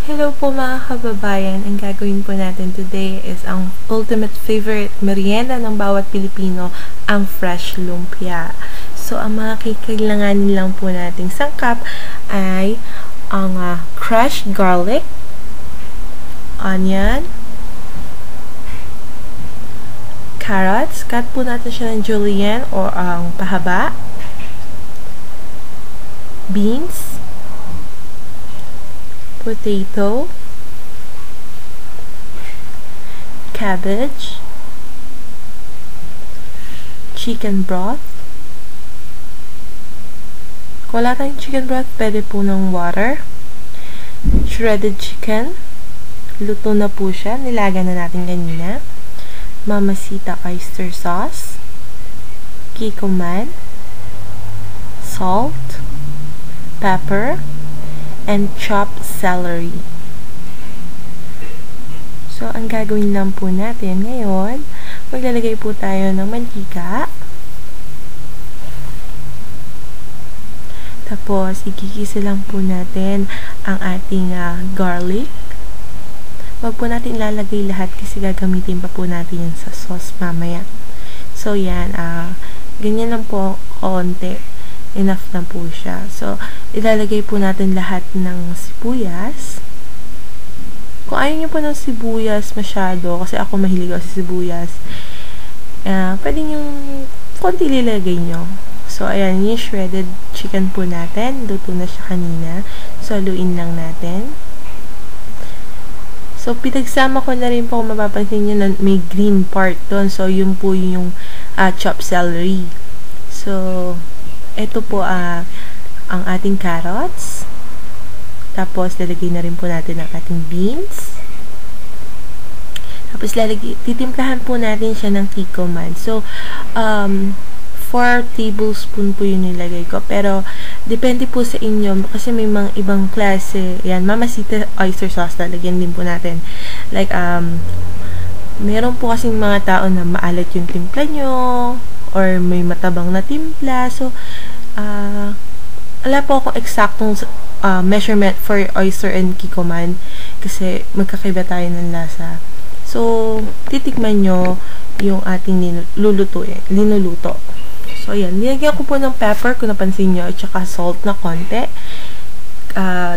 Hello po mga kababayan, ang gagawin po natin today is ang ultimate favorite merienda ng bawat Pilipino, ang fresh lumpia. So, ang mga kailanganin lang po nating sangkap ay ang crushed garlic, onion, carrots, cut po natin siya ng julienne o ang pahaba, beans, potato, cabbage, chicken broth. Kung wala tayong chicken broth, pwede po ng water, shredded chicken, luto na po siya, nilaga na natin kanina, Mamacita oyster sauce, kikoman, salt, pepper, and chopped celery. So, ang gagawin lang po natin ngayon, maglalagay po tayo ng mantika. Tapos, igigisa lang po natin ang ating garlic. Huwag po natin ilalagay lahat kasi gagamitin pa po natin yan sa sauce mamaya. So, yan. Ganyan lang po konti. Enough na po siya. So, ilalagay po natin lahat ng sibuyas. Kung ayaw nyo po ng sibuyas masyado, kasi ako mahilig ako sa sibuyas, pwede yung konti ilalagay nyo. So, ayan, yung shredded chicken po natin. Luto na siya kanina. So, haluin lang natin. So, pinagsama ko na rin po, kung mapapansin nyo na may green part doon. So, yun po yung chopped celery. So, ito po ang ating carrots. Tapos, lalagay na rin po natin ang ating beans. Tapos, titimplahan po natin siya ng kikoman. So, 4 tablespoon po yung nilagay ko. Pero, depende po sa inyo. Kasi may mga ibang klase. Yan, Mamacita oyster sauce. Lalagyan din po natin. Like, meron po kasing mga tao na maalat yung timpla nyo. Or may matabang na timpla. So, wala po akong eksaktong measurement for oyster and kikoman kasi magkakaiba tayo ng lasa. So, titikman nyo yung ating linuluto. So, ayan. Nilagyan ko po ng pepper kung napansin nyo at saka salt na konti.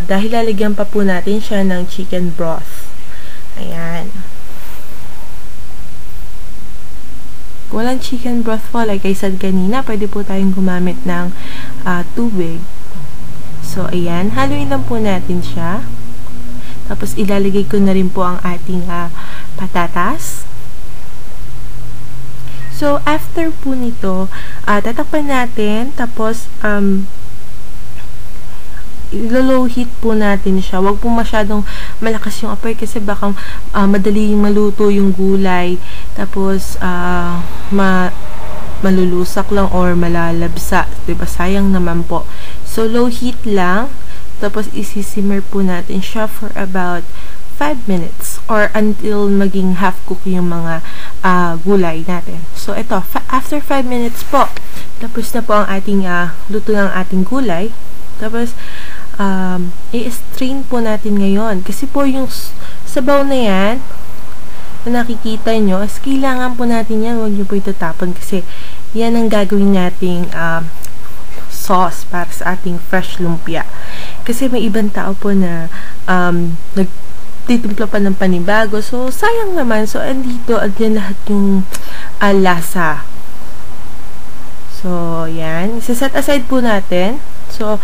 Dahil lalagyan pa po natin siya ng chicken broth. Ayan. Kung walang chicken broth po, like I said kanina, pwede po tayong gumamit ng tubig. So, ayan. Haluin lang po natin siya. Tapos, ilalagay ko na rin po ang ating patatas. So, after po nito, tatakpan natin. Tapos, low heat po natin siya. Huwag po masyadong malakas yung apoy kasi baka madaling maluto yung gulay. Tapos, malulusak lang or malalabsa. Diba? Sayang naman po. So, low heat lang. Tapos, isisimmer po natin siya for about 5 minutes or until maging half cook yung mga gulay natin. So, ito, after 5 minutes po, tapos na po ang ating luto ng ating gulay. Tapos, i-strain po natin ngayon. Kasi po yung sabaw na yan, na nakikita nyo, is kailangan po natin yan. Huwag nyo po itatapon kasi yan ang gagawin nating sauce para sa ating fresh lumpia. Kasi may ibang tao po na nagtitimpla pa ng panibago. So, sayang naman. So, andito, andyan lahat yung lasa. So, yan. Isa-set aside po natin. So,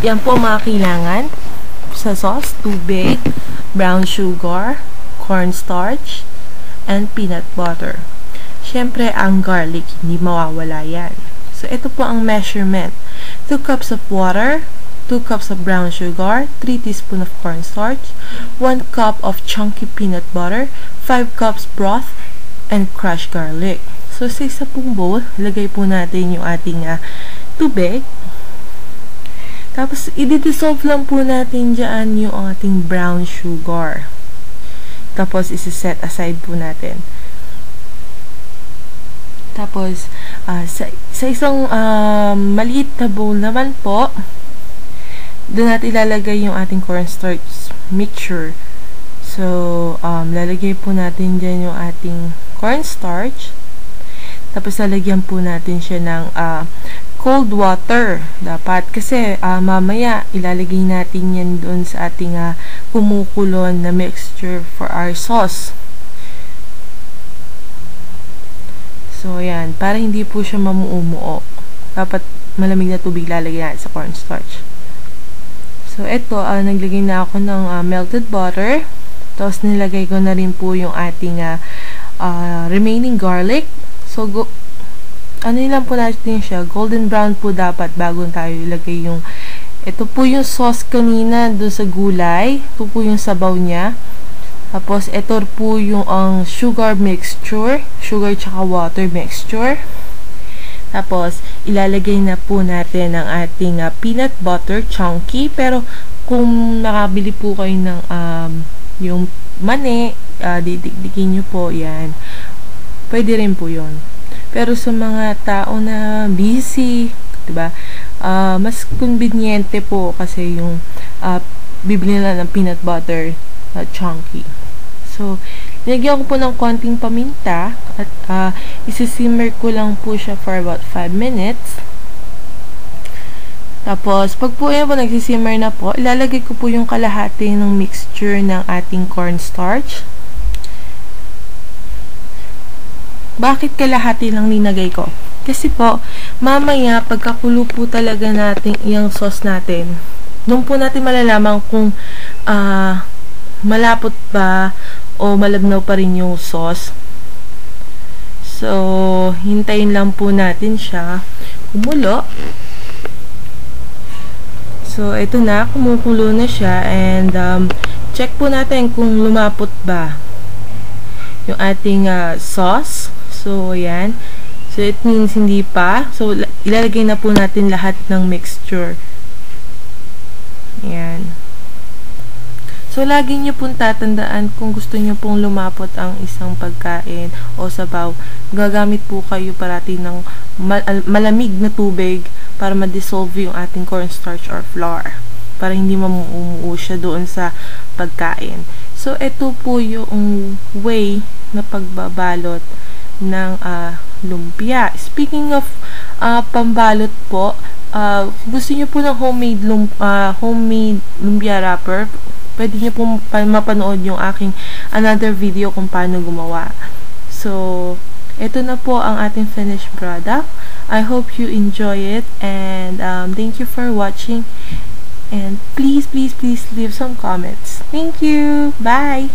yan po mga kailangan sa sauce. Tubig, brown sugar, cornstarch, and peanut butter. Siyempre, ang garlic, hindi mawawala yan. So, ito po ang measurement. 2 cups of water, 2 cups of brown sugar, 3 teaspoons of cornstarch, 1 cup of chunky peanut butter, 5 cups broth, and crushed garlic. So, sa isa pong bowl, lagay po natin yung ating tubig. Tapos, i-dissolve lang po natin dyan yung ating brown sugar. Tapos, isi-set aside po natin. Tapos, sa isang maliit na bowl naman po, doon natin ilalagay yung ating cornstarch mixture. So, lalagay po natin dyan yung ating cornstarch. Tapos, lalagyan po natin siya ng cold water. Dapat. Kasi, mamaya, ilalagay natin yan doon sa ating kumukulon na mixture for our sauce. So, ayan. Para hindi po siya mamuumuo. Dapat malamig na tubig lalagay natin sa cornstarch. So, ito, naglagay na ako ng melted butter. Tapos, nilagay ko na rin po yung ating remaining garlic. So, ano lang po natin siya, golden brown po dapat bago tayo ilagay yung, ito po yung sauce kanina doon sa gulay. Ito po yung sabaw niya. Tapos, ito po yung sugar mixture, sugar tsaka water mixture. Tapos, ilalagay na po natin ang ating peanut butter chunky. Pero, kung nakabili po kayo ng yung mani, didikdikin nyo po yan. Pwede rin po yon. Pero sa mga tao na busy, diba, mas conveniente po kasi yung bibili nila ng peanut butter chunky. So, nilagyan ko po ng konting paminta at isisimmer ko lang po siya for about 5 minutes. Tapos, pag po yan po nagsisimmer na po, ilalagay ko po yung kalahati ng mixture ng ating cornstarch. Bakit kalahati lang ninagay ko? Kasi po, mamaya, pagkakulo po talaga natin yung sauce natin, doon po natin malalaman kung malapot ba o malabnaw pa rin yung sauce. So, hintayin lang po natin siya kumulo. So, ito na, kumukulo na siya and check po natin kung lumapot ba yung ating sauce. So, ayan. So, it means hindi pa. So, ilalagay na po natin lahat ng mixture. Ayan. So, lagi nyo pong tatandaan kung gusto nyo pong lumapot ang isang pagkain o sabaw. Gagamit po kayo parati ng malamig na tubig para ma-dissolve yung ating cornstarch or flour. Para hindi mamuumuo siya doon sa pagkain. So, ito po yung way na pagbabalot ng lumpia. Speaking of pambalot po, gusto nyo po ng homemade lumpia wrapper, pwede nyo po mapanood yung aking another video kung paano gumawa. So, ito na po ang ating finished product. I hope you enjoy it and thank you for watching and please leave some comments. Thank you. Bye.